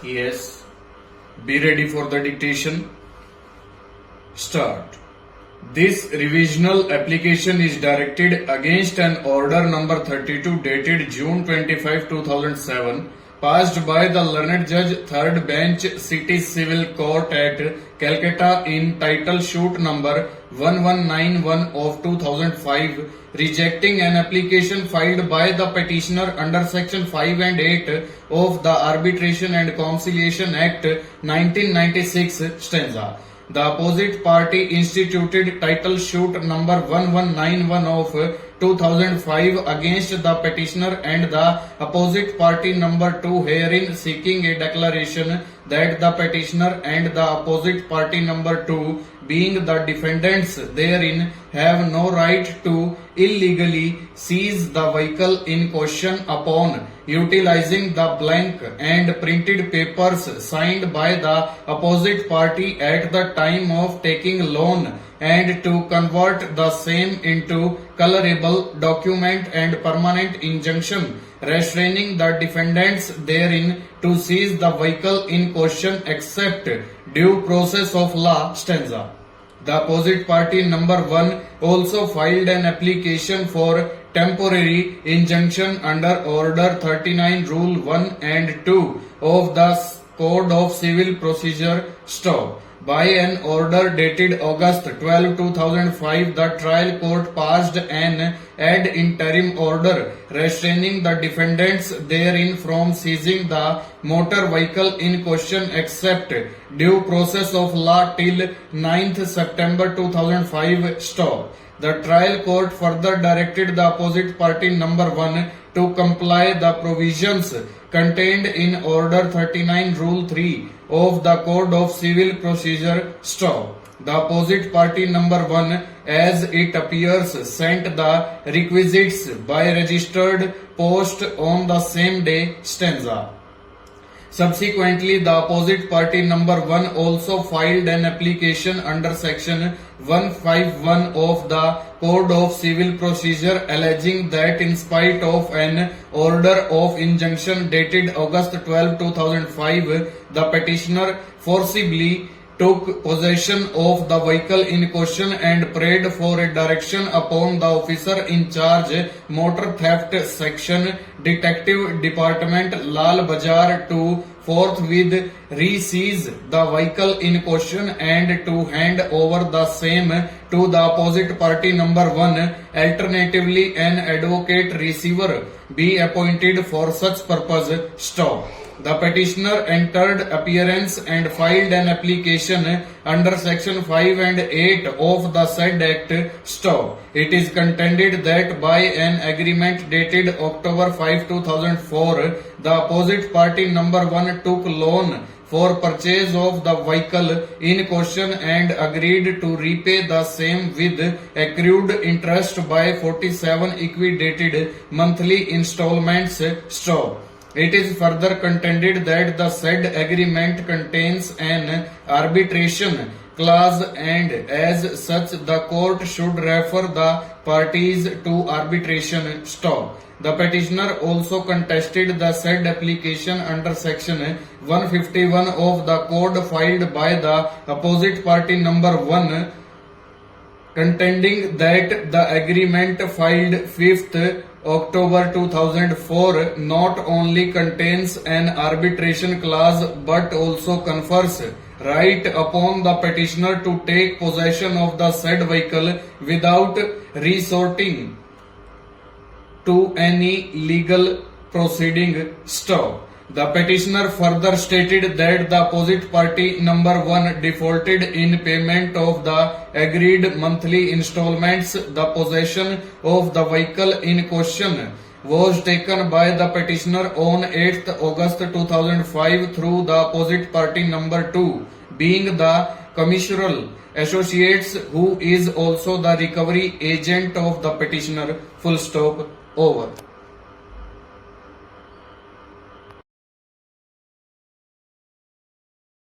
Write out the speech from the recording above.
Yes. Be ready for the dictation. Start. This revisional application is directed against an order number 32 dated June 25, 2007, passed by the learned judge 3rd bench City Civil Court at Calcutta in title suit number 1191 of 2005, rejecting an application filed by the petitioner under section 5 and 8 of the Arbitration and Conciliation Act 1996 stanza. The opposite party instituted title suit number 1191 of 2005 against the petitioner and the opposite party number 2 herein seeking a declaration that the petitioner and the opposite party number 2 being the defendants therein have no right to illegally seize the vehicle in question upon utilizing the blank and printed papers signed by the opposite party at the time of taking loan and to convert the same into colorable document and permanent injunction restraining the defendants therein to seize the vehicle in question except due process of law stanza. The opposite party number 1 also filed an application for temporary injunction under Order 39 Rule 1 and 2 of the Code of Civil Procedure Stop. By an order dated August 12, 2005, the trial court passed an ad interim order restraining the defendants therein from seizing the motor vehicle in question except due process of law till 9th September 2005 stop. The trial court further directed the opposite party number 1 to comply the provisions contained in Order 39 Rule 3 of the Code of Civil Procedure Stop. The opposite party number 1 as it appears sent the requisites by registered post on the same day stanza. Subsequently, the opposite party number 1 also filed an application under section 151 of the Code of Civil Procedure alleging that in spite of an order of injunction dated August 12, 2005, the petitioner forcibly took possession of the vehicle in question and prayed for a direction upon the officer in charge, Motor Theft Section, Detective Department, Lal Bazar to forthwith re-seize the vehicle in question and to hand over the same to the opposite party number 1. Alternatively, an advocate receiver be appointed for such purpose. Stop. The petitioner entered appearance and filed an application under section 5 and 8 of the said act. Stop. It is contended that by an agreement dated October 5, 2004, the opposite party number 1 took loan for purchase of the vehicle in question and agreed to repay the same with accrued interest by 47 equidated monthly installments. Stop. It is further contended that the said agreement contains an arbitration clause and as such the court should refer the parties to arbitration. Stop. The petitioner also contested the said application under section 151 of the code filed by the opposite party number 1, contending that the agreement filed 5th October 2004 not only contains an arbitration clause but also confers right upon the petitioner to take possession of the said vehicle without resorting to any legal proceeding. Stop. The petitioner further stated that the opposite party number 1 defaulted in payment of the agreed monthly installments. The possession of the vehicle in question was taken by the petitioner on 8th August 2005 through the opposite party number 2, being the commissural associates who is also the recovery agent of the petitioner. Full stop. Over.